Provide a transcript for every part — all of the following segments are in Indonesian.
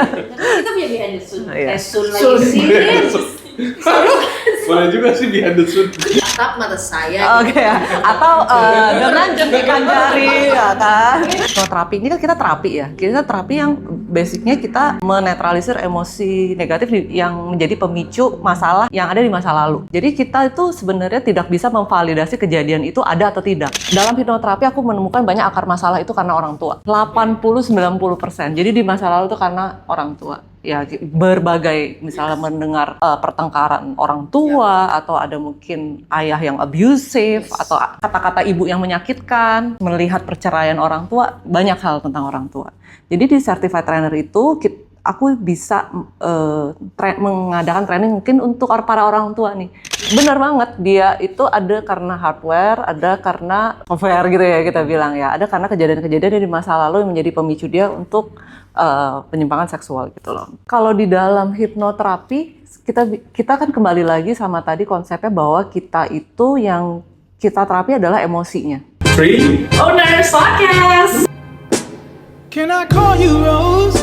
Kita punya behind the sun. Iya. Sun lagi sih. Boleh juga sih behind the sun. Tatap mata saya. Oke ya, atau dengan jentikan jari, ya kan? Hipnoterapi ini kan kita terapi ya. Kita terapi yang basicnya kita menetralisir emosi negatif yang menjadi pemicu masalah yang ada di masa lalu. Jadi kita itu sebenarnya tidak bisa memvalidasi kejadian itu ada atau tidak. Dalam hipnoterapi aku menemukan banyak akar masalah itu karena orang tua. 80-90%. Jadi di masa lalu itu karena orang tua. Ya berbagai misalnya mendengar pertengkaran orang tua atau ada mungkin ayah yang abusive atau kata-kata ibu yang menyakitkan, melihat perceraian orang tua, banyak hal tentang orang tua. Jadi di certified trainer itu aku bisa mengadakan training mungkin untuk para orang tua nih. Benar banget, dia itu ada karena hardware, ada karena software gitu ya kita bilang ya. Ada karena kejadian-kejadian di masa lalu yang menjadi pemicu dia untuk penyimpangan seksual gitu loh. Kalau di dalam hipnoterapi, kita kan kembali lagi sama tadi konsepnya bahwa kita itu yang kita terapi adalah emosinya. Free Owners Podcast. Can I call you Rose?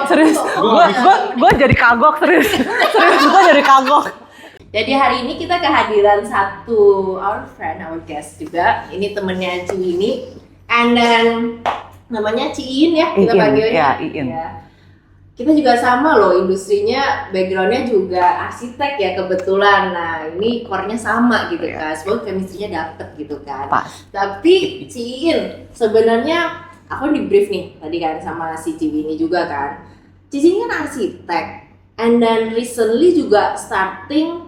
Serius, gue jadi kagok serius gue jadi kagok. Jadi hari ini kita kehadiran satu our friend, our guest juga. Ini temennya Ciwini, and then namanya Ciin ya kita Iin, panggilnya. ya, Iin. Ya. Kita juga sama loh, industrinya backgroundnya juga arsitek ya kebetulan. Nah ini core-nya sama gitu kan, semoga chemistry-nya dapet gitu kan. Pas. Tapi Ciin sebenarnya aku di brief nih tadi kan sama si Ciwini juga kan. Ciin kan arsitek, and then recently juga starting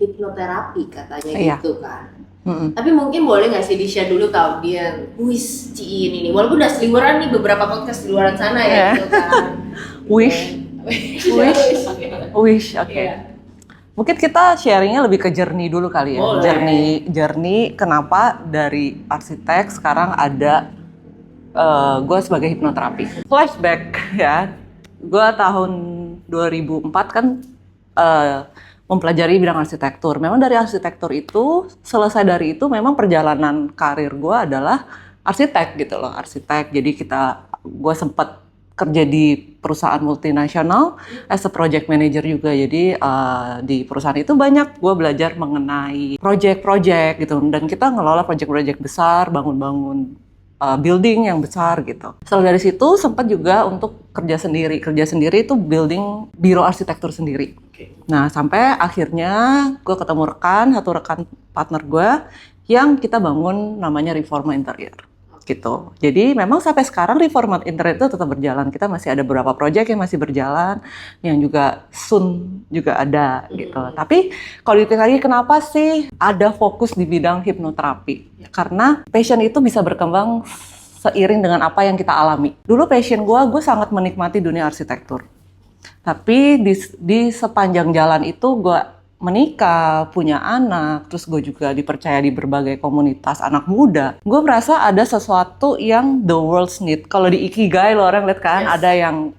hipnoterapi katanya gitu kan. Tapi mungkin boleh nggak sih di-share dulu ke audiens, wis Ciin ini, walaupun udah seliweran nih beberapa podcast di luar sana ya gitu kan. Wish, oke. Iya. Mungkin kita sharingnya lebih ke journey dulu kali ya. Boleh. Journey kenapa dari arsitek sekarang ada gue sebagai hipnoterapi. Flashback ya, gue tahun 2004 kan mempelajari bidang arsitektur. Memang dari arsitektur itu, selesai dari itu memang perjalanan karir gue adalah arsitek gitu loh, arsitek. Jadi gue sempat kerja di perusahaan multinasional as a project manager juga. Jadi di perusahaan itu banyak gue belajar mengenai project-project gitu, dan kita ngelola project-project besar, bangun-bangun building yang besar gitu. Setelah dari situ sempat juga untuk kerja sendiri. Kerja sendiri itu building biro arsitektur sendiri. Nah sampai akhirnya gue ketemu satu rekan partner gue yang kita bangun namanya Reforma Interior gitu. Jadi memang sampai sekarang Reforma Interior itu tetap berjalan. Kita masih ada beberapa proyek yang masih berjalan, yang juga soon juga ada gitu. Tapi kalau ditanya lagi kenapa sih ada fokus di bidang hipnoterapi? Karena passion itu bisa berkembang seiring dengan apa yang kita alami. Dulu passion gue sangat menikmati dunia arsitektur. Tapi di sepanjang jalan itu gue menikah, punya anak, terus gue juga dipercaya di berbagai komunitas anak muda. Gue merasa ada sesuatu yang the world's need. Kalau di Ikigai lo orang lihat kan, ada yang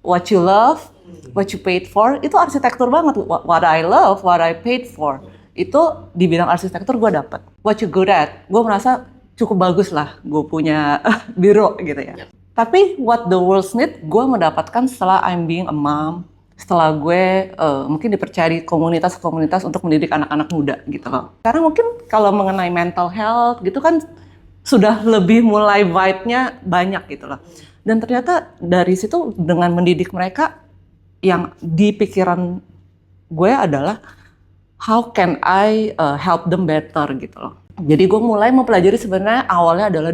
what you love, what you paid for, itu arsitektur banget. What I love, what I paid for, itu di bidang arsitektur gue dapet. What you good at, gue merasa cukup bagus lah gue punya biro gitu ya. Tapi what the world's need, gue mendapatkan setelah I'm being a mom, setelah gue mungkin dipercaya di komunitas-komunitas untuk mendidik anak-anak muda gitu loh. Karena mungkin kalau mengenai mental health gitu kan sudah lebih mulai vibe-nya banyak gitu loh. Dan ternyata dari situ dengan mendidik mereka, yang di pikiran gue adalah how can I help them better gitu loh. Jadi gue mulai mempelajari sebenarnya awalnya adalah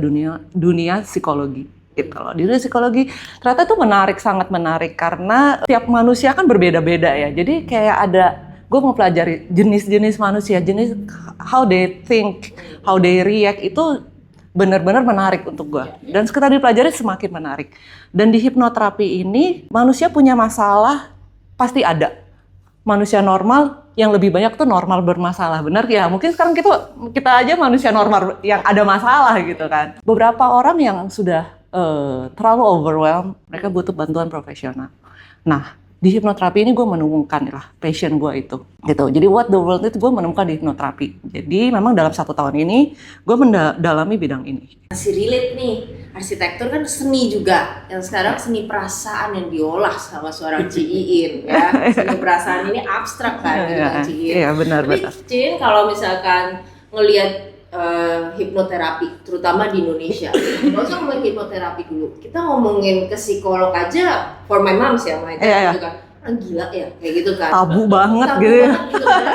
dunia psikologi. Gitu loh. Di dunia psikologi ternyata itu menarik, sangat menarik karena tiap manusia kan berbeda-beda ya. Jadi kayak gue mau pelajari jenis-jenis manusia, jenis how they think, how they react, itu benar-benar menarik untuk gue. Dan sekitar dipelajari semakin menarik. Dan di hipnoterapi ini manusia punya masalah pasti ada. Manusia normal yang lebih banyak tuh normal bermasalah, benar ya? Mungkin sekarang kita aja manusia normal yang ada masalah gitu kan. Beberapa orang yang sudah terlalu overwhelmed, mereka butuh bantuan profesional. Nah, di hipnoterapi ini gue menemukan lah passion gue itu, gitu. Jadi what the world itu gue menemukan di hipnoterapi. Jadi memang dalam 1 tahun ini gue mendalami bidang ini. Masih relate nih, arsitektur kan seni juga, yang sekarang seni perasaan yang diolah sama seorang Ci Iin ya. Seni perasaan ini abstrak kan gitu kan Ci Iin. Iya benar. Tapi Ci Iin kalau misalkan ngelihat hipnoterapi, terutama di Indonesia, nggak usah ngomongin hipnoterapi dulu, kita ngomongin ke psikolog aja, for my moms ya, gitu kan, orang gila ya, kayak gitu kan, Tabu banget Tabu gitu. banget gitu kan.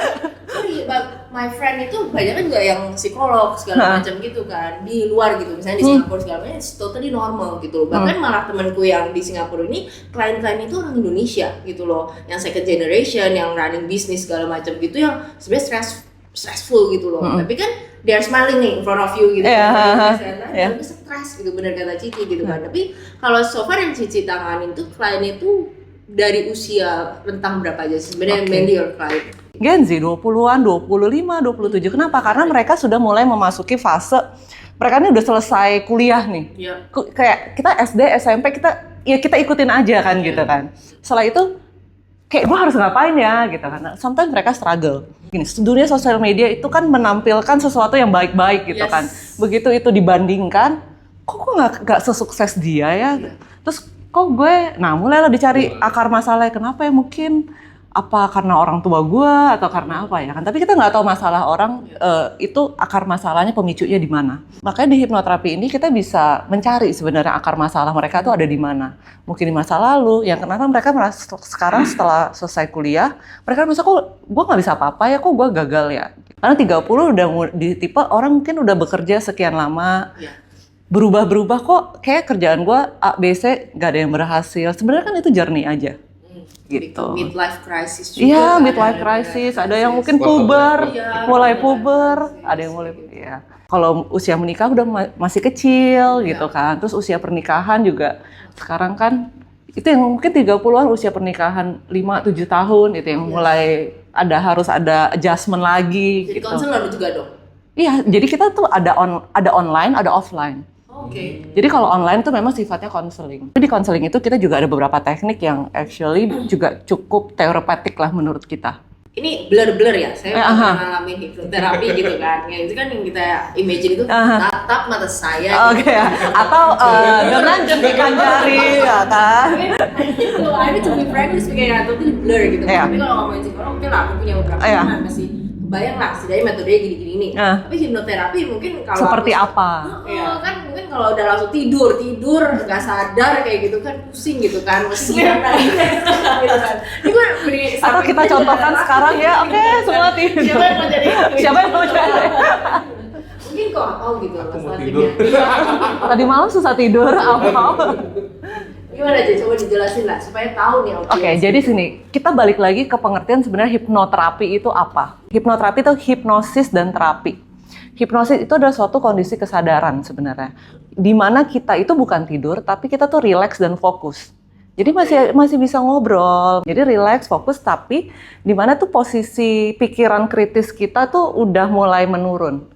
Sorry, but my friend itu banyak kan juga yang psikolog segala macam gitu kan, di luar gitu, misalnya di Singapura segala macam, it's totally normal gitu loh. Bahkan malah temanku yang di Singapura ini, klien-klien itu orang Indonesia gitu loh, yang second generation, yang running bisnis segala macam gitu, yang sebenarnya stressful gitu loh. Tapi kan they are smiling nih in front of you gitu. Tapi stres gitu, bener kata Cici gitu kan. Tapi kalau so far yang Cici tanganin tuh klien itu dari usia rentang berapa aja sih sebenarnya mainly your client? Gen Z 20-an, 25, 27. Kenapa? Karena mereka sudah mulai memasuki fase mereka ini udah selesai kuliah nih. Iya. Kayak kita SD, SMP kita ikutin aja kan gitu kan. Setelah itu kayak gue harus ngapain ya gitu kan. Sometimes mereka struggle. Gini, dunia sosial media itu kan menampilkan sesuatu yang baik-baik gitu kan. Begitu itu dibandingkan, kok gue nggak sesukses dia ya. Terus kok gue, mulailah dicari akar masalahnya. Kenapa ya, mungkin apa karena orang tua gue atau karena apa ya kan. Tapi kita nggak tahu masalah orang itu akar masalahnya, pemicunya di mana. Makanya di hipnoterapi ini kita bisa mencari sebenarnya akar masalah mereka itu ada di mana. Mungkin di masa lalu, yang kenapa mereka merasa sekarang setelah selesai kuliah, mereka merasa kok gue nggak bisa apa-apa ya, kok gue gagal ya. Karena 30 udah di tipe orang mungkin udah bekerja sekian lama, berubah-berubah kok kayak kerjaan gue A, B, C gak ada yang berhasil. Sebenarnya kan itu journey aja. Gitu. Midlife crisis juga. Iya, kan, midlife crisis. Ada yang mungkin puber, mulai puber, ada yang mulai ya. Kalau usia menikah udah masih kecil gitu kan. Terus usia pernikahan juga sekarang kan itu yang mungkin 30-an usia pernikahan 5-7 tahun itu yang mulai harus ada adjustment lagi. Jadi gitu. konselor juga dong. Iya, jadi kita tuh ada online, ada offline. Oke. Jadi kalau online tuh memang sifatnya konseling. Di konseling itu kita juga ada beberapa teknik yang actually juga cukup terapeutik lah menurut kita. Ini blur ya, saya pernah ngalamin hipnoterapi gitu kan. Ya, itu kan yang kita imagine itu tatap mata saya. Oke ya. Atau dengan jentikan jari ya kan. Ini to be frank, kayak atau itu blur gitu. Tapi kalau ngomongin psikolog, oke lah, aku punya beberapa teman masih bayang lah, setidaknya metodenya gini-gini nih. Tapi hipnoterapi mungkin kalau seperti apa? Kan mungkin kalau udah langsung tidur nggak sadar kayak gitu kan pusing gitu kan, mesti gitu kan. Ini gue beri. Atau kita contohkan sekarang ya, oke semua tidur. Siapa yang mau jadi? Mungkin kok gitu. Aku mau tidur. Tadi malam susah tidur, apa? Gimana aja, coba dijelasin lah supaya tahu nih. Oke, jadi sini kita balik lagi ke pengertian sebenarnya hipnoterapi itu apa. Hipnoterapi itu hipnosis dan terapi. Hipnosis itu adalah suatu kondisi kesadaran sebenarnya, di mana kita itu bukan tidur, tapi kita tuh relax dan fokus. Jadi masih bisa ngobrol. Jadi relax, fokus, tapi di mana tuh posisi pikiran kritis kita tuh udah mulai menurun.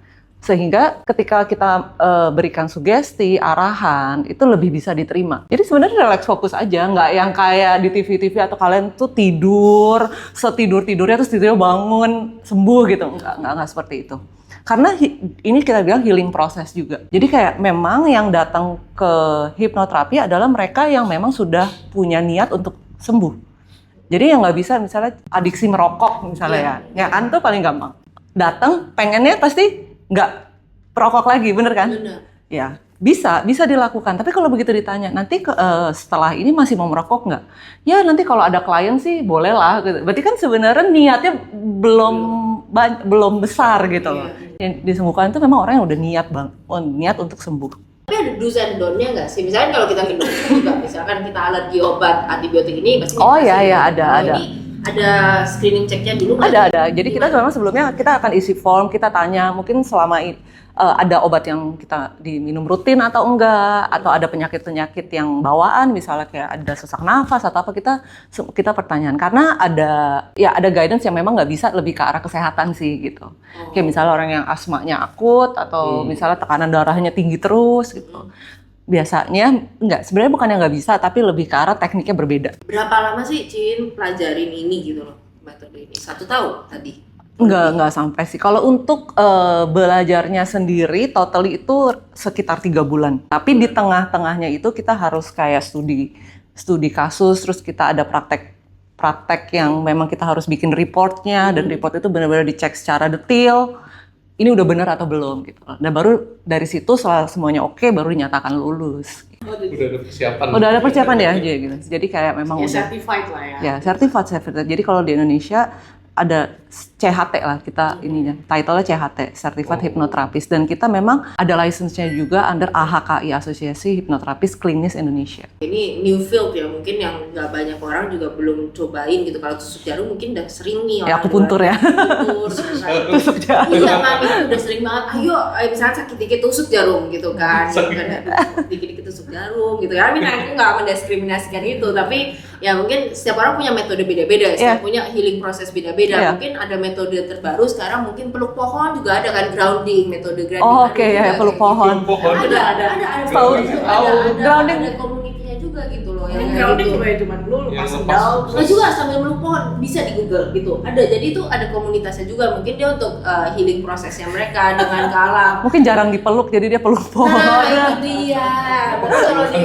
Sehingga ketika kita berikan sugesti, arahan, itu lebih bisa diterima. Jadi sebenarnya relax fokus aja, nggak yang kayak di TV-TV atau kalian tuh setidur-tidurnya terus tidurnya bangun, sembuh gitu. Nggak seperti itu. Karena ini kita bilang healing proses juga. Jadi kayak memang yang datang ke hipnoterapi adalah mereka yang memang sudah punya niat untuk sembuh. Jadi yang nggak bisa misalnya adiksi merokok misalnya ya kan tuh paling gampang. Datang pengennya pasti nggak perokok lagi, bener kan? Bener. Ya, bisa dilakukan. Tapi kalau begitu ditanya, nanti setelah ini masih mau merokok nggak? Ya nanti kalau ada klien sih boleh lah. Gitu. Berarti kan sebenarnya niatnya belum besar gitu loh. Yang disembuhkan itu memang orang yang udah niat untuk sembuh. Tapi ada do's and don't-nya nggak sih? Misalnya kalau kita ke dokter juga, misalkan kita alergi obat antibiotik ini, pasti ada. Ada screening checknya dulu nggak? Ada. Jadi kita memang sebelumnya kita akan isi form, kita tanya mungkin selama ada obat yang kita diminum rutin atau enggak, atau ada penyakit-penyakit yang bawaan, misalnya kayak ada sesak nafas atau apa, kita pertanyaan. Karena ada guidance yang memang nggak bisa lebih ke arah kesehatan sih gitu. Kayak misalnya orang yang asmanya akut atau misalnya tekanan darahnya tinggi terus gitu. Biasanya sebenarnya bukan yang nggak bisa, tapi lebih ke arah tekniknya berbeda. Berapa lama sih Cin pelajarin ini gitu loh, metode ini? 1 tahun tadi? Nggak sampai sih. Kalau untuk belajarnya sendiri, totally itu sekitar 3 bulan. Tapi di tengah-tengahnya itu kita harus kayak studi kasus, terus kita ada praktek yang memang kita harus bikin reportnya, dan report itu benar-benar dicek secara detail. Ini udah benar atau belum gitu. Dan baru dari situ setelah semuanya oke, baru dinyatakan lulus. Udah ada persiapan. Udah ada persiapan ya, gitu. Jadi kayak memang Ya udah. certified lah ya. Ya, certified. Jadi kalau di Indonesia ada CHT lah kita ininya, title-nya CHT, Certified Hypnotherapist, dan kita memang ada license-nya juga under AHKI, Asosiasi Hipnoterapis Klinis Indonesia. Ini new field ya, mungkin yang nggak banyak orang juga belum cobain gitu. Kalau tusuk jarum mungkin udah sering nih Ya, aku puntur ya. Tusuk jarum. Iya kan, itu udah sering banget. Ayo, misalnya sakit dikit tusuk jarum gitu kan. Dikit-dikit tusuk jarum gitu kan. Aku nggak mendiskriminasikan itu, tapi ya mungkin setiap orang punya metode beda-beda, setiap punya healing proses beda-beda. Mungkin ada metode terbaru sekarang, mungkin peluk pohon juga ada kan, grounding, metode grounding. Oh, oke, ya, peluk pohon. Ada grounding, ada komunitinya juga gitu loh. Yang grounding gitu. juga ya, cuman lu Yang lepas lepas. sendal. Nah juga sambil meluk pohon, bisa di Google gitu. Ada, jadi itu ada komunitasnya juga. Mungkin dia untuk healing prosesnya mereka dengan ke alam. Mungkin jarang dipeluk, jadi dia peluk pohon. Nah itu dia. Tapi kalau di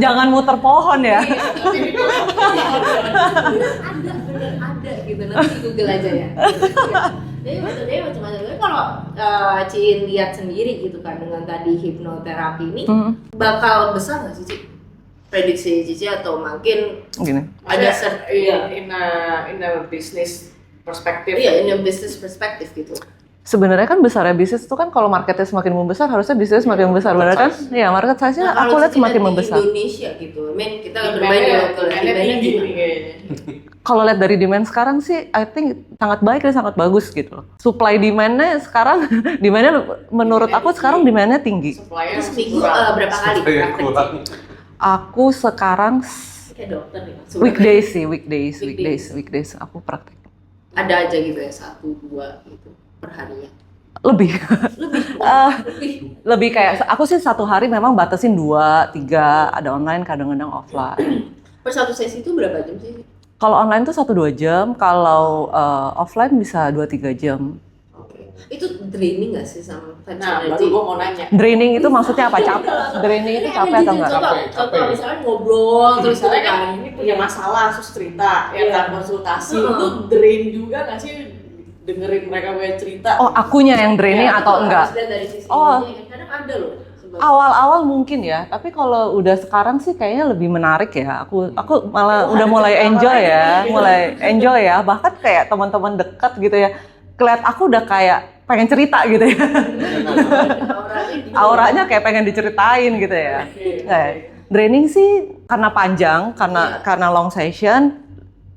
Jangan muter pohon ya. bener ada gitu, nanti di Google aja ya. Jadi metodenya macam-macam. Tapi kalau Ciin lihat sendiri gitu kan, dengan tadi hipnoterapi ini bakal besar nggak sih Ci? Prediksi Cici atau makin Gini. ada in a business perspective. iya in a business perspective gitu. Sebenarnya kan besarnya bisnis itu kan kalau marketnya semakin membesar, harusnya bisnis semakin membesar, benar kan? Iya, market size-nya aku lihat semakin membesar. Di Indonesia gitu, kita bermain di local, Demandnya tinggi nih kayaknya. Kalau lihat dari demand sekarang sih, I think sangat baik dan sangat bagus gitu. Supply demand-nya sekarang, demand-nya menurut aku sekarang demand-nya tinggi. Supplier Terus minggu berapa kali Kayak praktek? kurang. Aku sekarang Kayak dokter nih. weekdays sih, weekdays aku praktek. Ada aja gitu ya, 1-2 gitu per harinya. Lebih. Lebih. Lebih kayak, aku sih satu hari memang batasin 2, 3, ada online, kadang-kadang offline. Per satu sesi itu berapa jam sih? Kalau online tuh 1-2 jam, kalau offline bisa 2-3 jam. Oke. Itu draining nggak sih sama fat Nah, baru energy? gue mau nanya. Draining itu maksudnya apa? Capek? Draining itu capek atau enggak? Contoh misalnya ngobrol terus Misalnya kan kan ini punya masalah, terus cerita, ya Iya. kan konsultasi, itu drain juga nggak sih dengerin mereka punya cerita? Oh, akunya yang draining Ya, atau enggak? Harus lihat dari sisi Oh. ini, kadang ada loh. Awal-awal mungkin ya, tapi kalau udah sekarang sih kayaknya lebih menarik ya. Aku malah udah mulai enjoy ya. Bahkan kayak teman-teman dekat gitu ya, keliat aku udah kayak pengen cerita gitu ya. Auranya kayak pengen diceritain gitu ya. Kayak draining sih karena panjang, karena long session,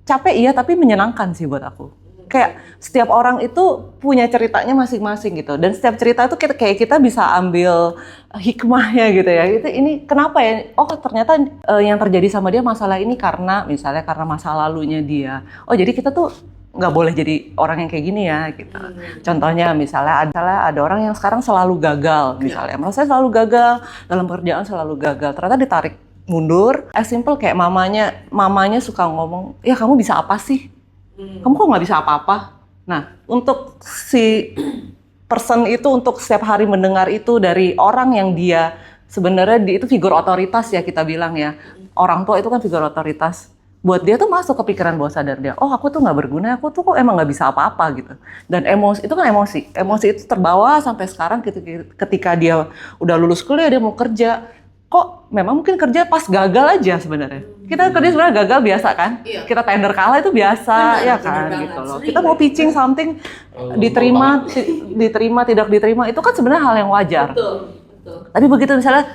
capek iya tapi menyenangkan sih buat aku. Kayak setiap orang itu punya ceritanya masing-masing gitu, dan setiap cerita itu kita bisa ambil hikmahnya gitu ya. Ini kenapa ya? Oh ternyata yang terjadi sama dia masalah ini karena misalnya karena masa lalunya dia. Oh jadi kita tuh nggak boleh jadi orang yang kayak gini ya gitu. Contohnya misalnya ada orang yang sekarang selalu gagal, misalnya merasa selalu gagal dalam pekerjaan, selalu gagal. Ternyata ditarik mundur, as simple kayak mamanya suka ngomong, ya kamu bisa apa sih? Kamu kok nggak bisa apa-apa? Nah, untuk si person itu, untuk setiap hari mendengar itu dari orang yang dia sebenarnya itu figur otoritas ya kita bilang ya. Orang tua itu kan figur otoritas. Buat dia tuh masuk ke pikiran bawah sadar dia, oh aku tuh nggak berguna, aku tuh kok emang nggak bisa apa-apa gitu. Dan emosi itu kan emosi itu terbawa sampai sekarang ketika dia udah lulus kuliah, dia mau kerja. Kok memang mungkin kerja pas gagal aja sebenarnya. Kita kerja sebenarnya gagal biasa kan? Iya. Kita tender kalah itu biasa, ya kan bener gitu banget. loh. Sering Kita mau pitching something, diterima, tidak diterima, itu kan sebenarnya hal yang wajar. Betul. Tapi begitu misalnya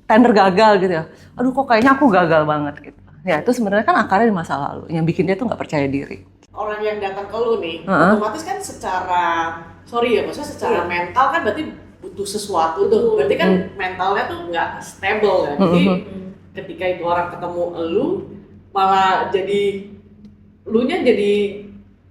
tender gagal gitu ya, aduh kok kayaknya aku gagal banget gitu. Ya itu sebenarnya kan akarnya di masa lalu, yang bikin dia tuh nggak percaya diri. Orang yang datang ke lu nih, otomatis kan maksudnya secara mental kan berarti butuh sesuatu tuh. Berarti kan mentalnya tuh nggak stable kan. Jadi ketika itu orang ketemu elu, malah jadi elunya jadi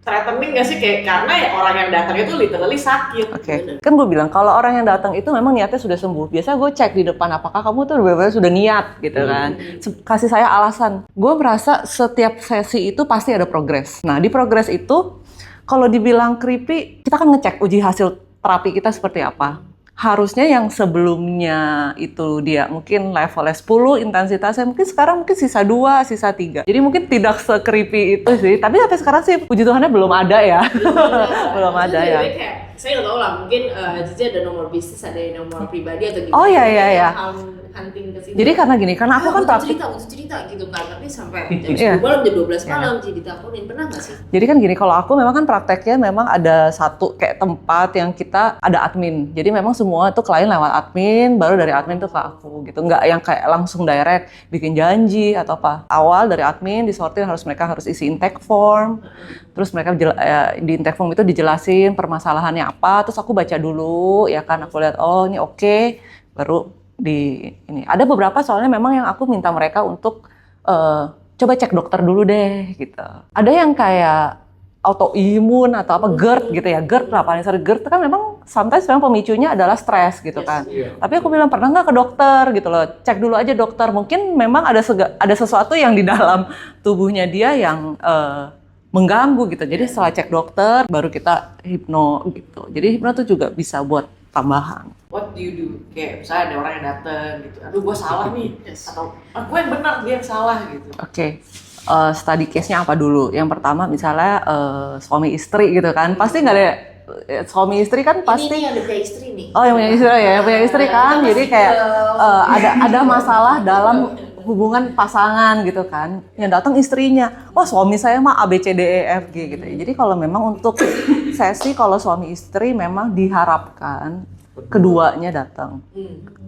threatening nggak sih kayak karena ya orang yang datang itu literally sakit. Oke. Kan gue bilang kalau orang yang datang itu memang niatnya sudah sembuh. Biasanya gue cek di depan apakah kamu tuh benar-benar sudah niat gitu kan. Kasih saya alasan. Gue merasa setiap sesi itu pasti ada progres. Nah di progres itu kalau dibilang creepy, kita kan ngecek uji hasil terapi kita seperti apa. Harusnya yang sebelumnya itu dia mungkin levelnya 10 intensitasnya, mungkin sekarang mungkin sisa 2, sisa 3. Jadi mungkin tidak se-creepy itu sih. Tapi sampai sekarang sih puji Tuhannya belum ada ya. Belum ada ya. Kayak, saya nggak tahu lah, mungkin Cici ada nomor bisnis, ada yang nomor pribadi atau gimana. Oh iya. Hunting ke sini. Jadi karena gini, karena aku kan praktik. Butuh cerita gitu kan, tapi sampai jam 10 malam, jam 12 malam jadi teleponin, pernah nggak sih? Jadi kan gini, kalau aku memang kan prakteknya memang ada satu kayak tempat yang kita ada admin. Jadi memang semua tuh klien lewat admin, baru dari admin tuh ke aku gitu. Nggak yang kayak langsung direct bikin janji atau apa. Awal dari admin disortir mereka harus isi intake form. Terus mereka di intake form itu dijelasin permasalahannya apa, terus aku baca dulu ya kan, aku lihat oh ini oke, baru di ini. Ada beberapa soalnya memang yang aku minta mereka untuk coba cek dokter dulu deh gitu. Ada yang kayak autoimun atau apa GERD gitu ya. GERD lah paling sering. GERD kan memang sometimes memang pemicunya adalah stres gitu kan. Tapi aku bilang pernah nggak ke dokter gitu loh. Cek dulu aja dokter. Mungkin memang ada sesuatu yang di dalam tubuhnya dia yang mengganggu gitu. Jadi setelah cek dokter baru kita hipno gitu. Jadi hipno tuh juga bisa buat tambahan. What do you do? Kayak misalnya ada orang yang datang gitu, aduh gue salah nih, atau gue yang benar dia yang salah gitu. Oke. Study case-nya apa dulu? Yang pertama misalnya suami istri gitu kan, pasti nggak ada suami istri kan pasti. Ini yang punya istri nih. Oh yang punya istri ya, yang punya istri kan, jadi kayak ada masalah dalam hubungan pasangan gitu kan. Yang datang istrinya, wah suami saya mah A B C D E F G gitu. Jadi kalau memang untuk sesi kalau suami istri memang diharapkan keduanya datang.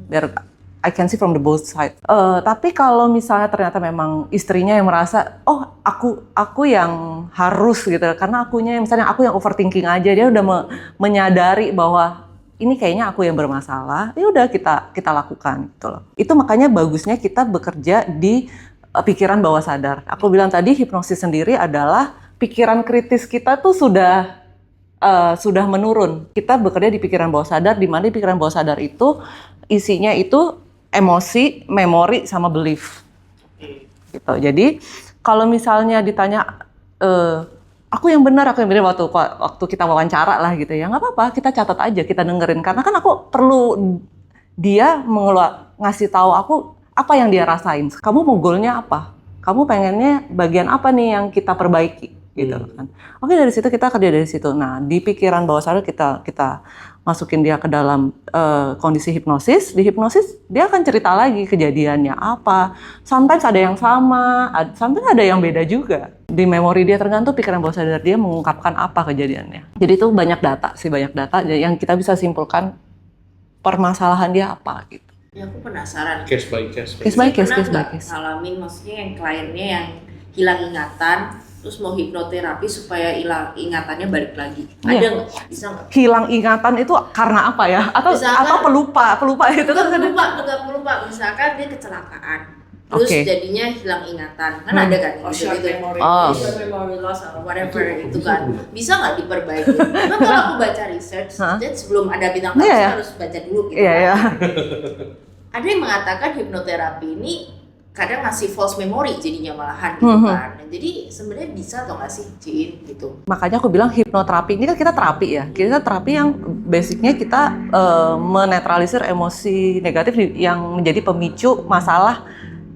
Biar I can see from the both side. Tapi kalau misalnya ternyata memang istrinya yang merasa, oh aku yang harus gitu, karena misalnya aku yang overthinking aja, dia udah menyadari bahwa ini kayaknya aku yang bermasalah, ya udah kita lakukan gitu loh. Itu makanya bagusnya kita bekerja di pikiran bawah sadar. Aku bilang tadi hipnosis sendiri adalah pikiran kritis kita tuh sudah menurun. Kita bekerja di pikiran bawah sadar, di mana di pikiran bawah sadar itu isinya itu emosi, memori, sama belief. Gitu. Jadi kalau misalnya ditanya, aku yang benar waktu kita wawancara lah gitu ya, nggak apa-apa, kita catat aja, kita dengerin. Karena kan aku perlu dia ngasih tahu aku apa yang dia rasain. Kamu mau goalnya apa? Kamu pengennya bagian apa nih yang kita perbaiki? Gitu kan. Oke, dari situ kita kerja dari situ. Nah, di pikiran bawah sadar kita masukin dia ke dalam kondisi hipnosis. Di hipnosis dia akan cerita lagi kejadiannya apa. Sometimes ada yang sama, sometimes ada yang beda juga. Di memori dia tergantung pikiran bawah sadar dia mengungkapkan apa kejadiannya. Jadi itu banyak data yang kita bisa simpulkan permasalahan dia apa gitu. Ya aku penasaran. Case by case. Case by case. Ngalamin maksudnya yang kliennya yang hilang ingatan, terus mau hipnoterapi supaya hilang ingatannya balik lagi. Ada nggak? Bisa nggak? Hilang ingatan itu karena apa ya? Atau pelupa itu kan? Pelupa. Misalkan dia kecelakaan, terus jadinya hilang ingatan, kan ada kan? Short memory. Short memory loss atau whatever itu kan. Bisa nggak diperbaiki? Kan kalau aku baca research, dan sebelum ada bintang tamu harus baca dulu gitu kan. Ada yang mengatakan hipnoterapi ini kadang ngasih false memory jadinya malahan gitu kan. Jadi sebenarnya bisa atau nggak sih Cin gitu? Makanya aku bilang hipnoterapi ini kan kita terapi ya. Kita terapi yang basicnya kita menetralisir emosi negatif yang menjadi pemicu masalah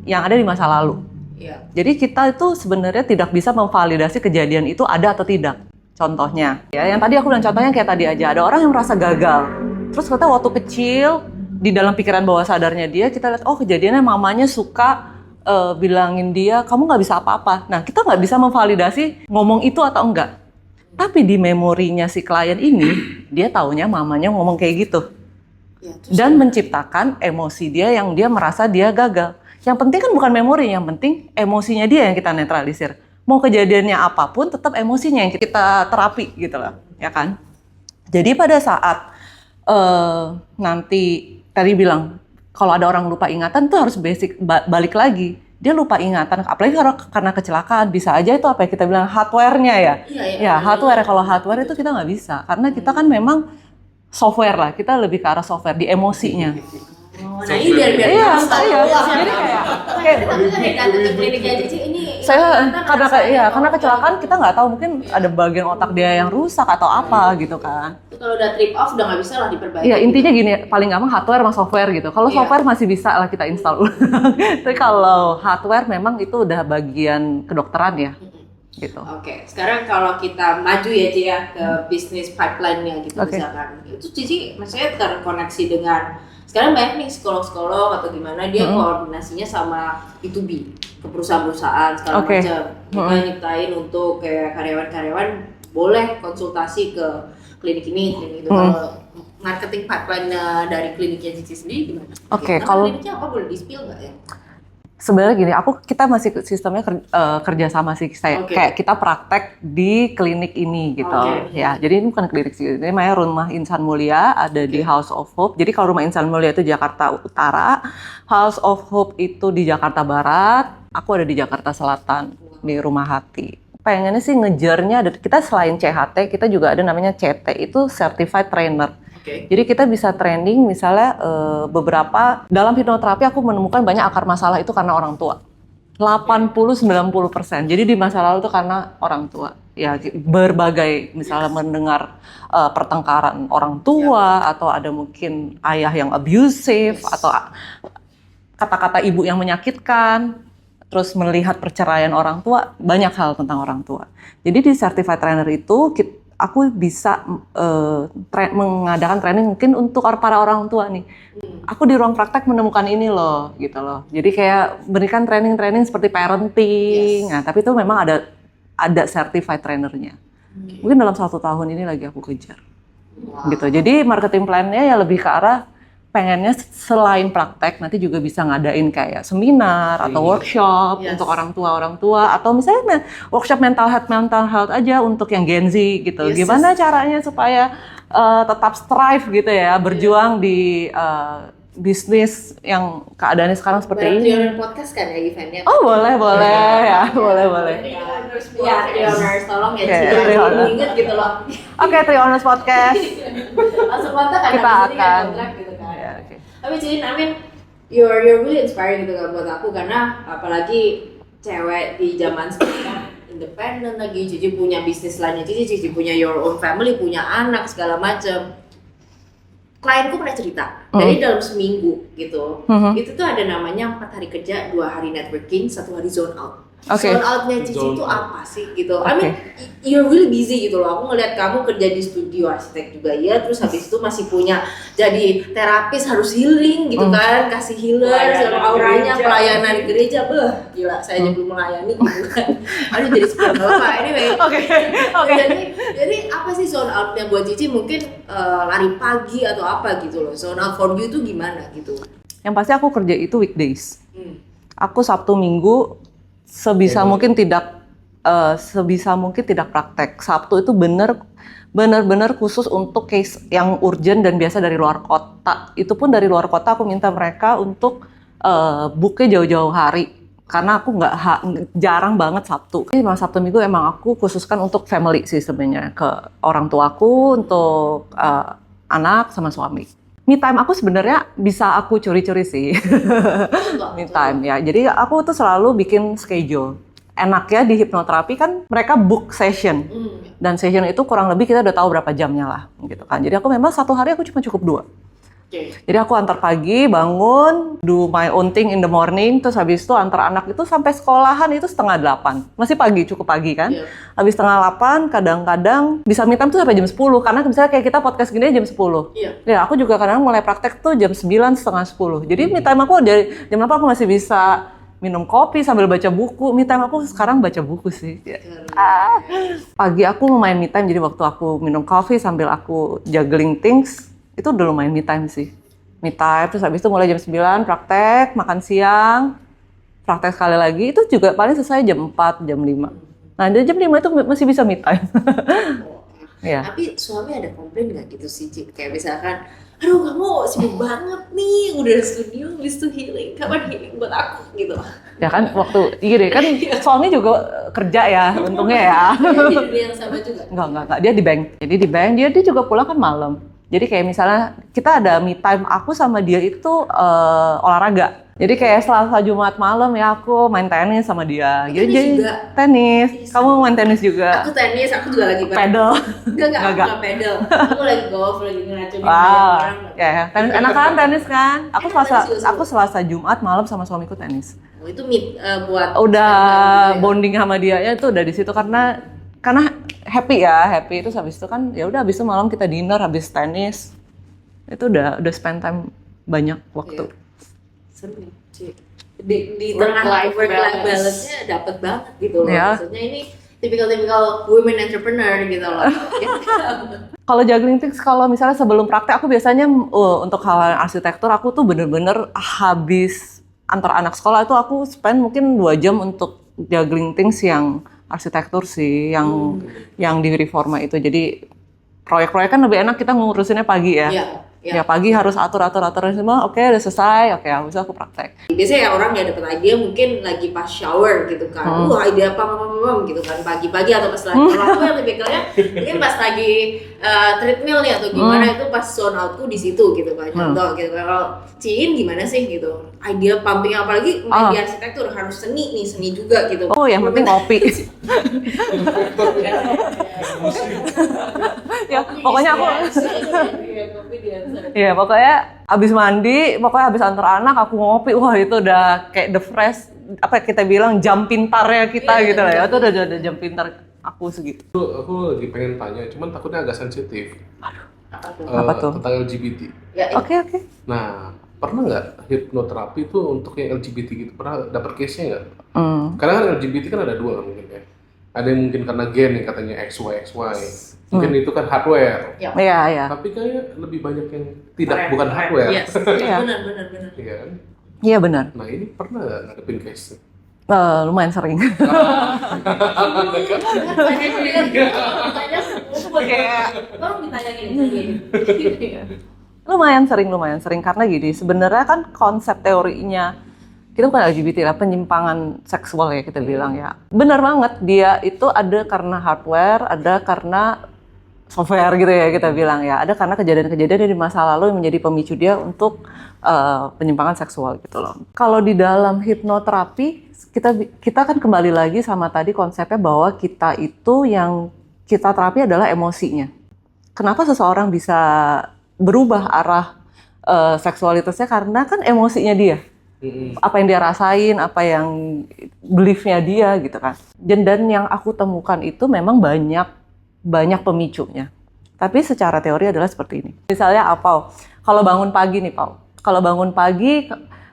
yang ada di masa lalu. Iya. Jadi kita itu sebenarnya tidak bisa memvalidasi kejadian itu ada atau tidak. Contohnya, ya yang tadi aku bilang contohnya kayak tadi aja, ada orang yang merasa gagal. Terus kita waktu kecil di dalam pikiran bawah sadarnya dia kita lihat, oh kejadiannya mamanya suka bilangin dia, kamu nggak bisa apa-apa. Nah, kita nggak bisa memvalidasi ngomong itu atau enggak. Tapi di memorinya si klien ini, dia taunya mamanya ngomong kayak gitu. Ya, dan menciptakan emosi dia yang dia merasa dia gagal. Yang penting kan bukan memori, yang penting emosinya dia yang kita netralisir. Mau kejadiannya apapun, tetap emosinya yang kita terapi gitu loh, ya kan? Jadi pada saat nanti tadi bilang, kalau ada orang lupa ingatan tuh harus basic balik lagi. dia lupa ingatan, apalagi karena kecelakaan, bisa aja itu apa ya kita bilang hardware-nya ya. Ya, hardware. Kalau hardware itu kita nggak bisa, karena kita kan memang software lah, kita lebih ke arah software di emosinya. Nah ini biar Iya. jadi Kayak tapi kan yang datang ke kliniknya Cici ini saya karena kecelakaan kita nggak tahu, mungkin ada bagian otak dia yang rusak atau apa gitu kan. kalau udah trip off udah nggak bisa lah diperbaiki. Iya, intinya gini, paling gampang hardware sama software gitu. Kalau software masih bisa lah kita install ulang. Tapi kalau hardware memang itu udah bagian kedokteran ya. Gitu. Oke, sekarang kalau kita maju ya Ci ya ke bisnis pipeline-nya gitu misalkan. Itu Cici maksudnya terkoneksi dengan sekarang banyak nih psikolog-psikolog atau gimana dia koordinasinya sama B2B ke perusahaan-perusahaan segala macam. Kita nyiptain untuk kayak karyawan-karyawan boleh konsultasi ke klinik ini gitu. Kalau marketing pipeline dari kliniknya Cici sendiri gimana? Oke, Nah, kalau kliniknya apa boleh di-spill nggak ya? sebenarnya gini, kita masih sistemnya kerja sama sih, kayak kita praktek di klinik ini gitu, ya. Jadi ini bukan klinik sih, ini namanya Rumah Insan Mulia, ada di House of Hope. Jadi kalau Rumah Insan Mulia itu Jakarta Utara, House of Hope itu di Jakarta Barat, aku ada di Jakarta Selatan di Rumah Hati. Pengennya sih ngejarnya, kita selain CHT, kita juga ada namanya CT, itu Certified Trainer. Jadi kita bisa training misalnya beberapa, dalam hipnoterapi aku menemukan banyak akar masalah itu karena orang tua. 80-90%. Jadi di masa lalu itu karena orang tua. Ya berbagai misalnya mendengar pertengkaran orang tua atau ada mungkin ayah yang abusive atau kata-kata ibu yang menyakitkan. Terus melihat perceraian orang tua, banyak hal tentang orang tua. Jadi di Certified Trainer itu aku bisa mengadakan training mungkin untuk para orang tua nih. Aku di ruang praktek menemukan ini loh, gitu loh. Jadi kayak berikan training-training seperti parenting. Nah, tapi itu memang ada certified trainernya. Mungkin dalam 1 tahun ini lagi aku kejar. Gitu. Jadi marketing plan-nya ya lebih ke arah pengennya selain praktek nanti juga bisa ngadain kayak seminar atau workshop untuk orang tua atau misalnya workshop mental health aja untuk yang Gen Z gitu. Gimana caranya supaya tetap strive gitu ya, berjuang di bisnis yang keadaannya sekarang seperti ini. Trion podcast kan ya eventnya? Oh boleh ya, boleh. Ya, Trioners tolong ya Ci, inget gitu loh. Oke, Trioners podcast. Langsung kontak kan, Kita akan kontrak gitu kan. Ya, oke. Tapi Ci, I mean, you're really inspiring gitu kan buat aku karena apalagi cewek di zaman sekarang independen lagi, Cici punya bisnis lainnya, Cici punya your own family, punya anak segala macem. Klienku pernah cerita, dari dalam seminggu gitu, itu tuh ada namanya 4 hari kerja, 2 hari networking, 1 hari zone out. Zone outnya Cici itu apa sih gitu? I mean, you're really busy gitu loh. Aku ngeliat kamu kerja di studio arsitek juga ya, terus habis itu masih punya jadi terapis harus healing gitu kan, kasih healer, auranya, pelayanan gereja, gila, saya aja belum melayani gitu kan. Aduh jadi seperti apa? Anyway, jadi apa sih zone outnya buat Cici? Mungkin lari pagi atau apa gitu loh. Zone out for you itu gimana gitu? Yang pasti aku kerja itu weekdays. Aku Sabtu Minggu sebisa mungkin tidak praktek. Sabtu itu benar-benar khusus untuk case yang urgent dan biasa dari luar kota. Itu pun dari luar kota aku minta mereka untuk booknya jauh-jauh hari. Karena aku jarang banget Sabtu. Jadi Sabtu Minggu emang aku khususkan untuk family sih sebenarnya, ke orang tuaku, untuk anak sama suami. Me time aku sebenarnya bisa aku curi-curi sih. Me time ya. Jadi aku tuh selalu bikin schedule. Enaknya di hipnoterapi kan mereka book session. Dan session itu kurang lebih kita udah tahu berapa jamnya lah gitu kan. Jadi aku memang 1 hari aku cuma cukup 2. Jadi aku antar pagi, bangun, do my own thing in the morning, terus habis itu antar anak itu sampai sekolahan itu 7:30. Masih pagi, cukup pagi kan. Habis 7:30, kadang-kadang bisa me time tuh sampai jam 10, karena misalnya kayak kita podcast gini jam 10. Ya aku juga kadang mulai praktek tuh jam 9, setengah 10. Jadi me time aku dari jam 8 aku masih bisa minum kopi sambil baca buku. Me time aku sekarang baca buku sih. Pagi aku lumayan me time, jadi waktu aku minum kopi sambil aku juggling things, itu udah lumayan me time sih. Me time, terus habis itu mulai jam 9 praktek, makan siang, praktek sekali lagi, itu juga paling selesai jam 4, jam 5. Nah dari jam 5 itu masih bisa me time. Tapi suami ada komplain nggak gitu sih Ci? Kayak misalkan, aduh kamu sibuk banget nih, udah studio please to healing, kapan healing buat aku gitu. Ya kan waktu gini kan suami juga kerja ya untungnya ya. Jadi dia yang sama juga. Enggak, dia di bank. Jadi di bank dia juga pulang kan malam. Jadi kayak misalnya kita ada me time aku sama dia itu olahraga. Jadi kayak Selasa Jumat malam ya aku main tenis sama dia. Jadi juga? tenis. Kamu main tenis juga? Aku tenis, aku juga lagi Pedal. Enggak, aku nggak pedal. Aku lagi golf, lagi ngeracunin Wow. orang. Ya, tenis enak kan tenis kan? Tenis juga Aku Selasa Jumat malam sama suamiku tenis. Oh, itu buat Udah gitu ya? bonding sama dia ya itu udah di situ karena happy itu habis itu kan ya udah habis itu malam kita dinner habis tenis itu udah spend time banyak waktu. Seru sih. Di tengah work life balance-nya dapet banget gitu loh. Ya. Maksudnya ini tipikal women entrepreneur gitu loh. Kalau juggling things, kalau misalnya sebelum praktek aku biasanya untuk hal arsitektur aku tuh bener-bener habis antar anak sekolah itu aku spend mungkin 2 jam untuk juggling things yang arsitektur sih, yang di Reforma itu. Jadi proyek-proyek kan lebih enak kita ngurusinnya pagi ya. Iya. Ya pagi harus atur semua, oke udah selesai, oke habis itu aku praktek. Biasanya ya orang ya dapat ide mungkin lagi pas shower gitu kan. Ide apa gitu kan pagi-pagi atau pas lagi. Kalau aku yang tipikalnya mungkin pas lagi treadmill nih atau gimana itu pas zone outku di situ gitu kan. Contoh gitu kan. Kalau Ciin gimana sih gitu. Ide pumping apalagi main di arsitektur harus seni juga gitu. Oh yang penting kopi. Ya pokoknya aku ya pokoknya abis mandi, pokoknya abis antar anak aku ngopi, wah itu udah kayak the fresh, apa kita bilang jam pintarnya kita gitu lah ya, itu udah jam pintar aku segitu. Aku lagi pengen tanya, cuman takutnya agak sensitif. Apa tuh? Tentang LGBT. Oke. Nah, pernah nggak hipnoterapi tuh untuk yang LGBT gitu? Pernah dapet case-nya nggak? Karena kan LGBT kan ada 2 kan mungkin ya. Ada yang mungkin karena gen yang katanya XY. Mungkin itu kan hardware. Iya. Tapi kayak lebih banyak yang bukan hardware. Yes. Iya. Benar. Iya kan? Iya benar. Nah ini pernah nggak ngadepin case? Lumayan sering. Lumayan sering karena gini, sebenarnya kan konsep teorinya kita bukan LGBT lah, penyimpangan seksual ya kita bilang ya. Benar banget, dia itu ada karena hardware, ada karena software gitu ya kita bilang ya. Ada karena kejadian-kejadian di masa lalu yang menjadi pemicu dia untuk penyimpangan seksual gitu loh. Kalau di dalam hipnoterapi, kita kan kembali lagi sama tadi konsepnya bahwa kita itu yang kita terapi adalah emosinya. Kenapa seseorang bisa berubah arah seksualitasnya? Karena kan emosinya dia. Apa yang dia rasain, apa yang belief-nya dia gitu kan. Dan yang aku temukan itu memang banyak pemicunya. Tapi secara teori adalah seperti ini. Misalnya apa? Kalau bangun pagi nih, Pau. Kalau bangun pagi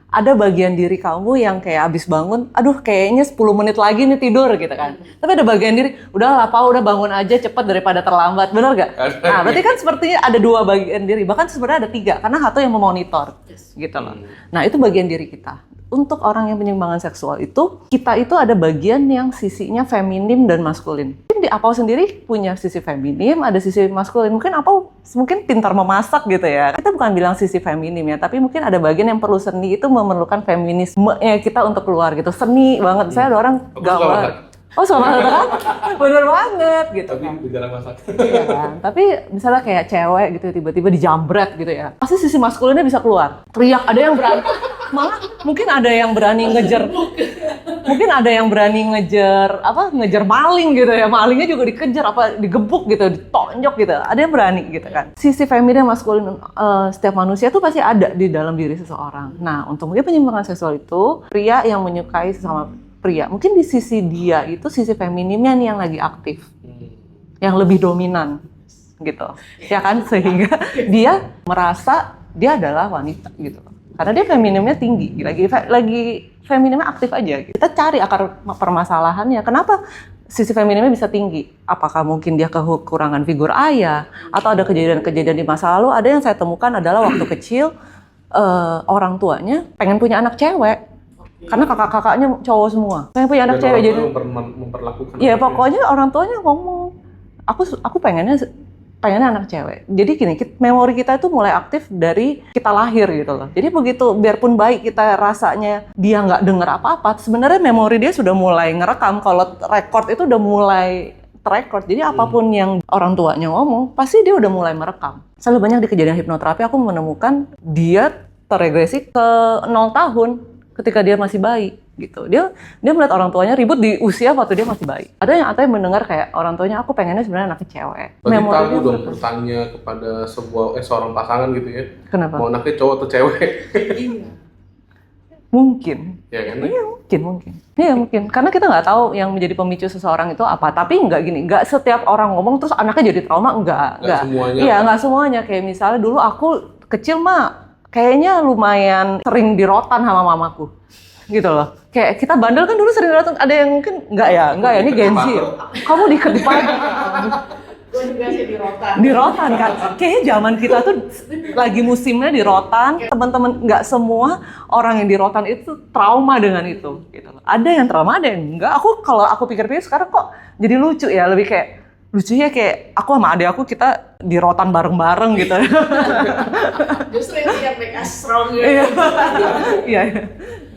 ada bagian diri kamu yang kayak abis bangun, aduh kayaknya 10 menit lagi nih tidur gitu kan. Tapi ada bagian diri, udahlah Pau, udah bangun aja cepet daripada terlambat, bener gak? Nah berarti kan sepertinya ada 2 bagian diri, bahkan sebenarnya ada 3, karena satu yang memonitor gitu loh. Nah itu bagian diri kita. Untuk orang yang penyimpangan seksual itu, kita itu ada bagian yang sisinya feminim dan maskulin. Mungkin di Apau sendiri punya sisi feminim, ada sisi maskulin. Mungkin Apau pintar memasak gitu ya. Kita bukan bilang sisi feminim ya, tapi mungkin ada bagian yang perlu seni itu memerlukan feminisme-nya kita untuk keluar gitu. Seni banget. Saya ada orang gawat. Oh sama kan? Bener banget gitu Tapi kan. jarang masak. Iya kan? Tapi misalnya kayak cewek gitu tiba-tiba dijambret gitu ya. Pasti sisi maskulinnya bisa keluar. Teriak, ada yang berani. Malah mungkin ada yang berani ngejar. Mungkin ada yang berani ngejar maling gitu ya. Malingnya juga dikejar digebuk gitu, ditonjok gitu. Ada yang berani gitu kan. Sisi feminin dan maskulin setiap manusia tuh pasti ada di dalam diri seseorang. Nah, untuk mungkin penyimpangan seksual itu pria yang menyukai sesama pria, mungkin di sisi dia itu sisi feminimnya nih yang lagi aktif, yang lebih dominan gitu, ya kan, sehingga dia merasa dia adalah wanita gitu, karena dia feminimnya tinggi, lagi feminimnya aktif aja. Kita cari akar permasalahannya, kenapa sisi feminimnya bisa tinggi? Apakah mungkin dia kekurangan figur ayah, atau ada kejadian-kejadian di masa lalu? Ada yang saya temukan adalah waktu kecil orang tuanya pengen punya anak cewek. Karena kakak-kakaknya cowok semua. Pengen punya anak cewek jadi memperlakukan. Iya, pokoknya orang tuanya ngomong, aku pengennya pengennya anak cewek. Jadi gini, memori kita itu mulai aktif dari kita lahir gitu loh. Jadi begitu, biarpun baik kita rasanya dia nggak denger apa-apa, sebenarnya memori dia sudah mulai ngerekam. Kalau record itu udah mulai terekord. Jadi apapun yang orang tuanya ngomong, pasti dia udah mulai merekam. Selalu banyak di kejadian hipnoterapi aku menemukan dia teregresi ke 0 tahun ketika dia masih bayi. Gitu. Dia melihat orang tuanya ribut di usia waktu dia masih bayi. Ada yang mendengar kayak orang tuanya, aku pengennya sebenarnya anaknya cewek. Berarti tabu dong bertanya kepada seorang pasangan gitu ya. Kenapa? Mau anaknya cowok atau cewek? Iya. Mungkin. Ya kan? Iya mungkin. Iya mungkin. Karena kita nggak tahu yang menjadi pemicu seseorang itu apa. Tapi nggak setiap orang ngomong terus anaknya jadi trauma, nggak. Semuanya. Iya nggak semuanya. Kayak misalnya dulu aku kecil mah kayaknya lumayan sering dirotan sama mamaku. Gitu loh. Kayak kita bandel kan dulu sering datang, ada yang mungkin enggak ya, ini Gen Z ya. Kamu diikat di pagi. Gue juga sih di rotan. Di rotan kan. Kayaknya zaman kita tuh lagi musimnya di rotan. Teman-teman enggak semua orang yang di rotan itu trauma dengan itu gitu loh. Ada yang trauma, ada yang enggak. Kalau aku pikir-pikir sekarang kok jadi lucu ya, lebih kayak lucunya kayak aku sama adik aku kita di rotan bareng-bareng gitu. Justru itu yang make us strong gitu. Iya.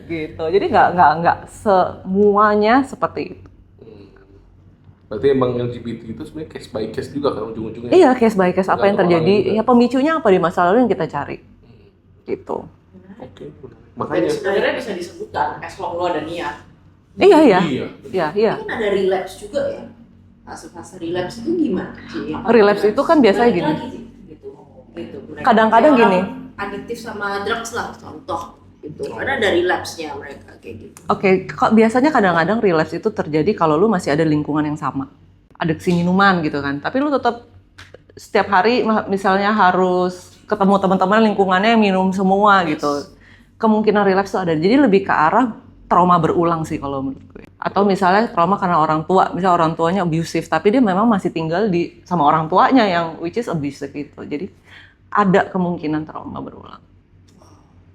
Gitu. Jadi nggak semuanya seperti itu. Berarti emang LGBT itu sebenarnya case by case juga kan ujung-ujungnya. Iya, case by case apa yang terjadi, ya pemicunya apa di masa lalu yang kita cari. Gitu. Oke. Dan Makanya sebenarnya bisa disebutkan as long lo ada niat. Iya. Kan ada relapse juga ya. Fase-fase relapse itu gimana sih? Relapse itu kan biasanya Balik gini. lagi sih, gitu. Mereka Kadang-kadang kayak gini. orang adiktif sama drugs lah contoh gitu. Karena ada relapse-nya mereka kayak gitu. Oke, biasanya kadang-kadang relapse itu terjadi kalau lu masih ada lingkungan yang sama. Adiksi minuman gitu kan. Tapi lu tetap setiap hari misalnya harus ketemu teman-teman lingkungannya yang minum semua gitu. Kemungkinan relapse itu ada. Jadi lebih ke arah trauma berulang sih kalau menurut gue. Atau misalnya trauma karena orang tua, misalnya orang tuanya abusive, tapi dia memang masih tinggal sama orang tuanya yang which is abusive itu. Jadi ada kemungkinan trauma berulang.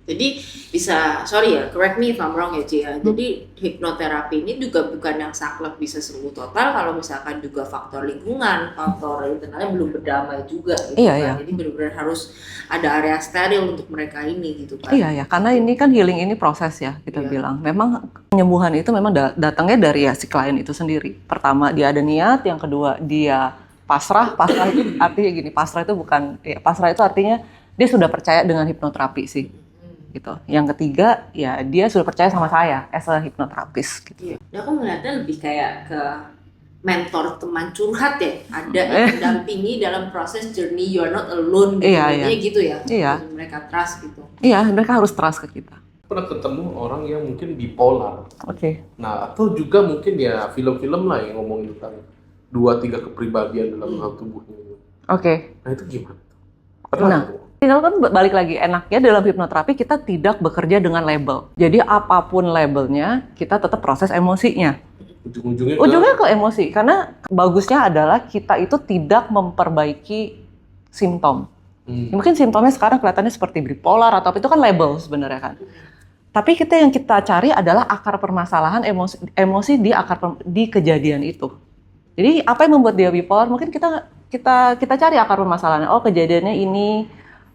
Jadi bisa, sorry ya, correct me if I'm wrong ya Ci ya. Jadi hipnoterapi ini juga bukan yang saklek bisa sembuh total kalau misalkan juga faktor lingkungan, faktor internalnya belum berdamai juga gitu Iya. Jadi benar-benar harus ada area steril untuk mereka ini gitu kan. Iya, karena ini kan healing ini proses ya kita bilang. Memang penyembuhan itu memang datangnya dari si klien itu sendiri. Pertama dia ada niat, yang kedua dia pasrah. Pasrah itu artinya gini, pasrah itu artinya dia sudah percaya dengan hipnoterapi sih. Gitu. Yang ketiga ya dia sudah percaya sama saya as a hipnoterapis gitu. Iya. Nah, aku melihatnya lebih kayak ke mentor teman curhat ya, ada yang mendampingi dalam proses journey, you're not alone gitu. Iya. Gitu ya. Iya. Mereka trust gitu. Iya, mereka harus trust ke kita. pernah ketemu orang yang mungkin bipolar. Oke. Nah, atau juga mungkin ya film-film lah yang ngomongin tentang 2-3 kepribadian dalam hal tubuhnya. Oke. Nah, itu gimana? Pernah Nah, ketemu? tinggal kan balik lagi, enaknya dalam hipnoterapi kita tidak bekerja dengan label. Jadi apapun labelnya, kita tetap proses emosinya. Ujungnya ke emosi, karena bagusnya adalah kita itu tidak memperbaiki simptom. Mungkin simptomnya sekarang kelihatannya seperti bipolar atau apa, itu kan label sebenarnya kan. Tapi yang kita cari adalah akar permasalahan emosi di kejadian itu. Jadi apa yang membuat dia bipolar? Mungkin kita cari akar permasalahannya. Oh, kejadiannya ini,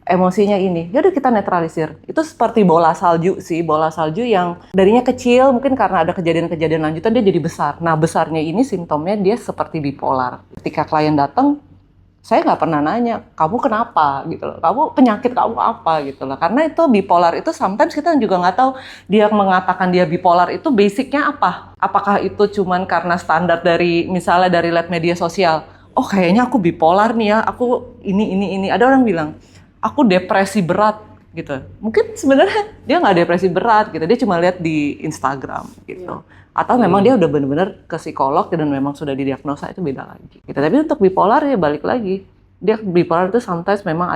emosinya ini. Ya udah kita netralisir. Itu seperti bola salju sih, bola salju yang darinya kecil, mungkin karena ada kejadian-kejadian lanjutan dia jadi besar. Nah, besarnya ini simptomnya dia seperti bipolar. Ketika klien datang, saya nggak pernah nanya, kamu kenapa gitu loh, penyakit kamu apa gitu loh, karena itu bipolar itu sometimes kita juga nggak tahu dia mengatakan dia bipolar itu basicnya apa, apakah itu cuman karena standar dari misalnya dari lab media sosial, oh kayaknya aku bipolar nih ya, aku ini, ada orang bilang aku depresi berat gitu, mungkin sebenarnya dia nggak depresi berat gitu, dia cuma lihat di Instagram gitu. Atau memang dia udah benar-benar ke psikolog dan memang sudah didiagnosa, itu beda lagi. Gitu. Tapi untuk bipolar ya balik lagi, dia bipolar itu sometimes memang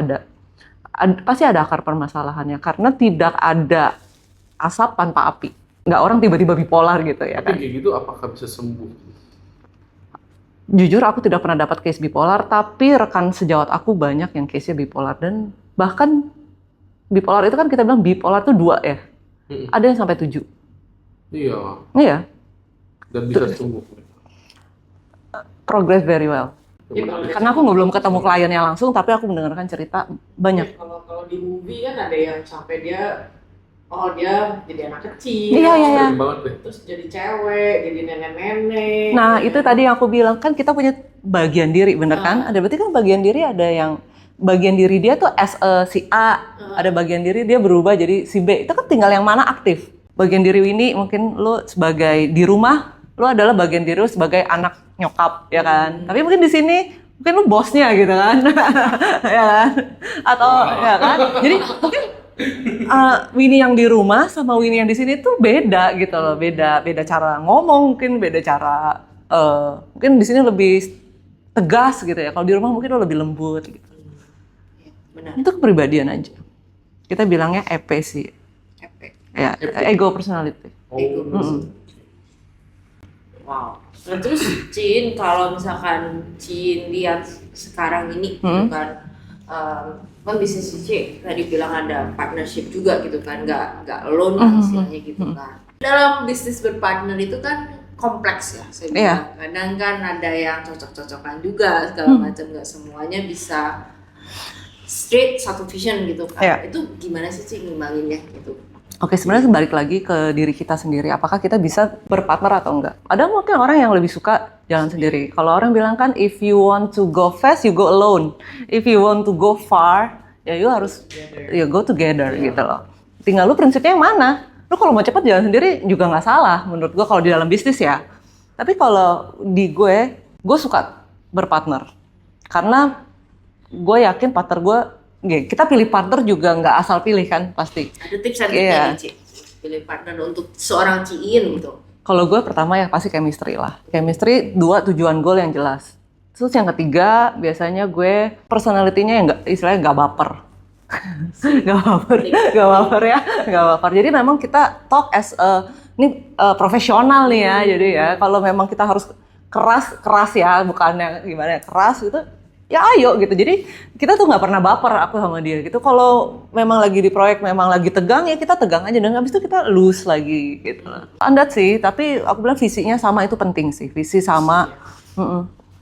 pasti ada akar permasalahannya karena tidak ada asap tanpa api. Nggak orang tiba-tiba bipolar gitu ya. Tapi kan? kayak gitu apakah bisa sembuh? Jujur aku tidak pernah dapat case bipolar, tapi rekan sejawat aku banyak yang case-nya bipolar dan bahkan bipolar itu kan kita bilang bipolar itu 2 ya. Ada yang sampai 7. Iya. Iya. Dan bisa sembuh. Progress very well. Karena aku belum ketemu kliennya langsung, tapi aku mendengarkan cerita banyak. Kalau di movie kan ada yang sampai dia jadi anak kecil, Iya. banget deh. terus jadi cewek, jadi nenek-nenek. Nah itu tadi yang aku bilang, kan kita punya bagian diri, bener kan? Ada berarti kan bagian diri, ada yang bagian diri dia tuh si A, ada bagian diri dia berubah jadi si B. Itu kan tinggal yang mana aktif. Bagian diri Winnie mungkin lu sebagai di rumah, lu adalah bagian diri lu sebagai anak nyokap, ya kan? Tapi mungkin di sini mungkin lu bosnya gitu kan, ya kan? Atau ya kan? Jadi mungkin Winnie yang di rumah sama Winnie yang di sini tuh beda gitu loh, beda cara ngomong, mungkin beda cara, mungkin di sini lebih tegas gitu ya. Kalau di rumah mungkin lo lebih lembut gitu. Benar. Itu kepribadian aja. Kita bilangnya EP sih. Epic. Ya, ego personality. Ego. Wow. Nah, terus Cin, kalau misalkan Cin lihat sekarang ini gitu kan, kan bisnis Cin tadi bilang ada partnership juga gitu kan, nggak alone lah istilahnya gitu kan. Dalam bisnis berpartner itu kan kompleks ya, saya bilang. Kadang kan ada yang cocok-cocokan juga segala macam, nggak semuanya bisa straight satu vision gitu kan. Itu gimana sih Cin ngimbanginnya gitu? Oke, sebenarnya balik lagi ke diri kita sendiri. Apakah kita bisa berpartner atau enggak? Ada mungkin orang yang lebih suka jalan sendiri. Kalau orang bilang kan, if you want to go fast, you go alone. If you want to go far, ya you harus go together gitu loh. Tinggal lu prinsipnya yang mana? Lu kalau mau cepat jalan sendiri juga nggak salah menurut gue kalau di dalam bisnis ya. Tapi kalau di gue suka berpartner. Karena gue yakin partner gue, kita pilih partner juga nggak asal pilih kan pasti. Ada tips and triknya nih Ci, pilih partner untuk seorang Ciin gitu. Kalau gue pertama ya pasti chemistry lah. Chemistry, 2 tujuan goal yang jelas. Terus yang ketiga biasanya gue personality-nya yang istilahnya nggak baper. Nggak baper. Jadi memang kita talk as profesional nih ya. Jadi ya kalau memang kita harus keras ya, bukannya gimana keras gitu. Ya ayo gitu, jadi kita tuh nggak pernah baper aku sama dia gitu. Kalau memang lagi di proyek, memang lagi tegang ya kita tegang aja, dan habis itu kita loose lagi gitu. Andat sih, tapi aku bilang visinya sama itu penting sih, visi sama,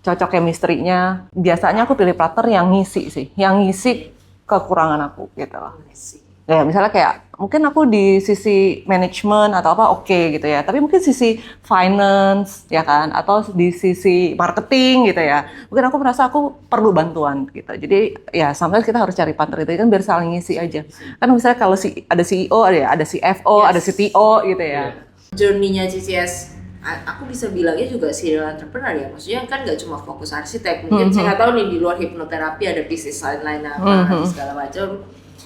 cocok chemistry-nya. Biasanya aku pilih partner yang ngisi sih, yang ngisi kekurangan aku gitu loh. Ya misalnya kayak mungkin aku di sisi manajemen atau apa oke gitu ya, tapi mungkin sisi finance ya kan, atau di sisi marketing gitu ya, mungkin aku merasa aku perlu bantuan gitu. Jadi ya sometimes kita harus cari partner itu kan biar saling ngisi aja. Kan misalnya kalau ada CEO, ada CFO, ada CTO gitu ya. Journey-nya CCS, aku bisa bilangnya juga serial entrepreneur ya, maksudnya kan nggak cuma fokus arsitek. Mungkin saya nggak tahu nih di luar hipnoterapi ada bisnis lain apa segala macam.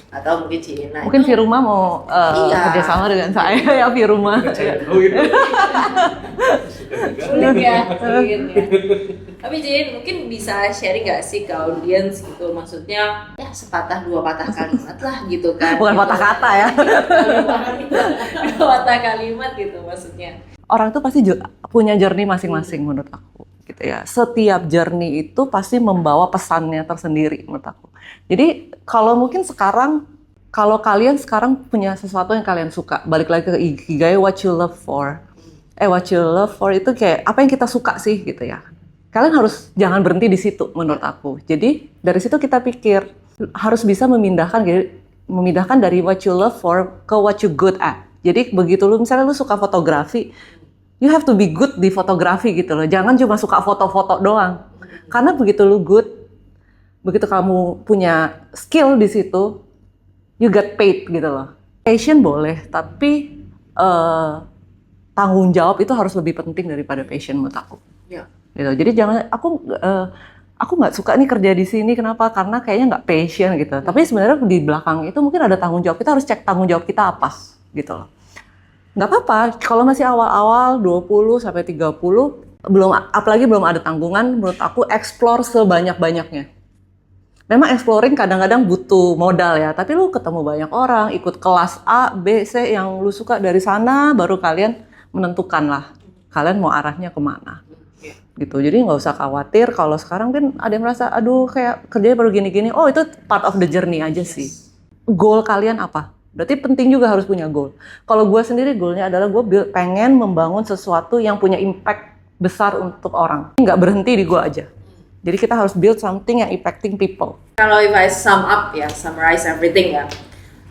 Atau mungkin Cina. Mungkin Firuma mau kerjasama dengan saya ya Firuma. Sulit ya. Tapi Jin mungkin bisa sharing nggak sih ke audiens gitu, maksudnya ya sepatah dua patah kalimat lah gitu kan. Bukan gitu. patah kata ya. Dua patah kalimat gitu maksudnya. Orang tuh pasti punya journey masing-masing menurut aku. Gitu ya. Setiap journey itu pasti membawa pesannya tersendiri menurut aku. Jadi kalau mungkin sekarang, kalau kalian sekarang punya sesuatu yang kalian suka, balik lagi ke Ikigai, what you love for. What you love for itu kayak apa yang kita suka sih gitu ya. Kalian harus jangan berhenti di situ menurut aku. Jadi dari situ kita pikir harus bisa memindahkan dari what you love for ke what you good at. Jadi begitu misalnya lu suka fotografi, you have to be good di fotografi gitu loh. Jangan cuma suka foto-foto doang. Karena begitu lu good, begitu kamu punya skill di situ, you get paid gitu loh. Passion boleh, tapi tanggung jawab itu harus lebih penting daripada passion menurut aku. Ya. Gitu. Jadi jangan aku nggak suka nih kerja di sini, kenapa? Karena kayaknya nggak passion gitu. Tapi sebenarnya di belakang itu mungkin ada tanggung jawab. Kita harus cek tanggung jawab kita apa gitu loh. Nggak apa-apa, kalau masih awal-awal 20 sampai 30, apalagi belum ada tanggungan, menurut aku explore sebanyak-banyaknya. Memang exploring kadang-kadang butuh modal ya, tapi lu ketemu banyak orang, ikut kelas A, B, C yang lu suka dari sana, baru kalian menentukan lah, kalian mau arahnya kemana. Gitu, jadi nggak usah khawatir kalau sekarang kan ada yang merasa, aduh kayak kerjanya baru gini-gini, oh itu part of the journey aja sih. Goal kalian apa? Berarti penting juga harus punya goal. Kalau gue sendiri goalnya adalah gue pengen membangun sesuatu yang punya impact besar untuk orang. Nggak berhenti di gue aja. Jadi kita harus build something yang impacting people. Kalau if I sum up ya, summarize everything ya.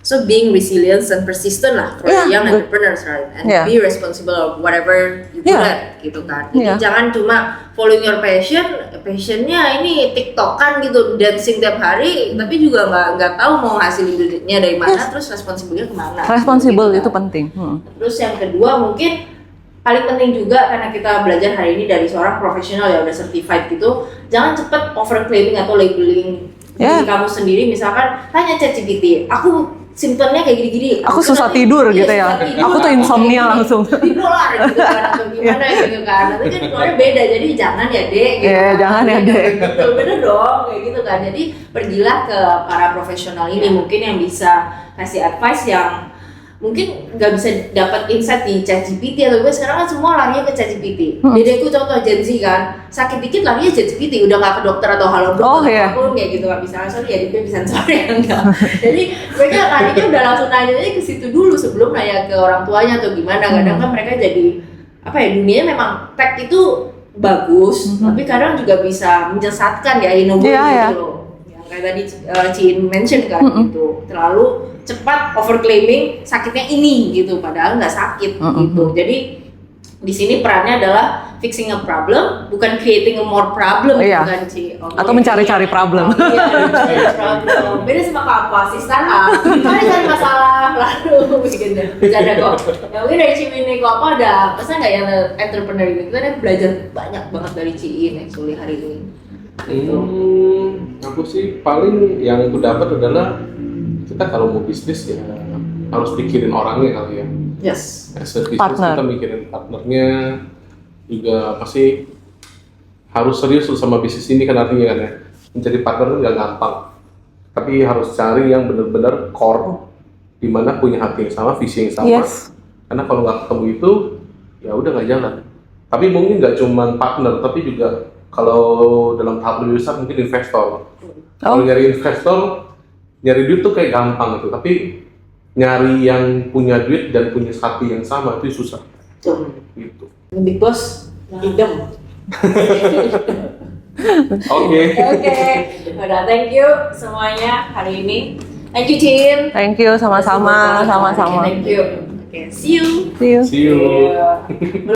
So being resilient and persistent lah for Yeah, young good. entrepreneurs, right? And Yeah. be responsible of whatever you do Yeah. gitu kan. Jadi Yeah. jangan cuma following your passionnya ini tiktokan gitu, dancing tiap hari, tapi juga nggak tahu mau hasilin duitnya dari mana, terus responsibilnya kemana. Responsible gitu itu kan. penting. Terus yang kedua mungkin paling penting juga karena kita belajar hari ini dari seorang profesional ya udah certified gitu, jangan cepet overclaiming atau labeling diri kamu sendiri. Misalkan tanya ChatGPT, aku simptomnya kayak gini-gini. Aku susah tidur gitu ya. Aku tuh insomnia langsung. Bipolar gitu kan atau gimana gitu kan. Nanti kan keluarnya beda. Jadi jangan ya Dek gitu. Iya, jangan ya, Dek. Gitu. Bener dong kayak gitu kan. Jadi pergilah ke para profesional ini mungkin yang bisa kasih advice yang mungkin nggak bisa dapat insight di ChatGPT atau gue sekarang kan semua larinya ke ChatGPT. Dedeku contoh Gen Z kan, sakit dikit larinya ChatGPT, udah nggak ke dokter atau halo dokter apapun kayak gitu kan. Misalnya sorry ya dia bisa sensor ya enggak. Jadi mereka larinya udah langsung nanya ke situ dulu sebelum nanya ke orang tuanya atau gimana. Kadang kan mereka jadi apa ya, dunia memang tech itu bagus, tapi kadang juga bisa menyesatkan ya gitu loh. Yang kayak tadi Cin mention kan gitu, terlalu cepat overclaiming sakitnya ini gitu, padahal nggak sakit gitu. Jadi di sini perannya adalah fixing a problem, bukan creating a more problem, bukan Ci. Atau mencari-cari problem. Iya, problem. Beda sama apa sih startup, cari masalah lalu gitu. Bercanda kok. Ya mungkin dari Ci ini kok apa ada pesan nggak yang entrepreneur ini? Kita ada belajar banyak banget dari Ci actually hari ini. Aku sih paling yang aku dapat adalah kita kalau mau bisnis ya harus pikirin orangnya kali ya. Yes. As a business kita mikirin partnernya juga pasti harus serius sama bisnis ini kan artinya kan ya. Mencari partner itu nggak gampang. Tapi harus cari yang benar-benar core di mana punya hati yang sama, visi yang sama. Yes. Karena kalau nggak ketemu itu ya udah nggak jalan. Tapi mungkin nggak cuma partner tapi juga kalau dalam tahap lebih besar mungkin investor. Kalau nyari investor, nyari duit tuh kayak gampang gitu, tapi nyari yang punya duit dan punya hati yang sama itu susah. Gitu. Big Boss, idem. Oke. Udah thank you semuanya hari ini. Thank you Cin. Thank you, sama-sama. Thank you. Okay, see you. See you. See you.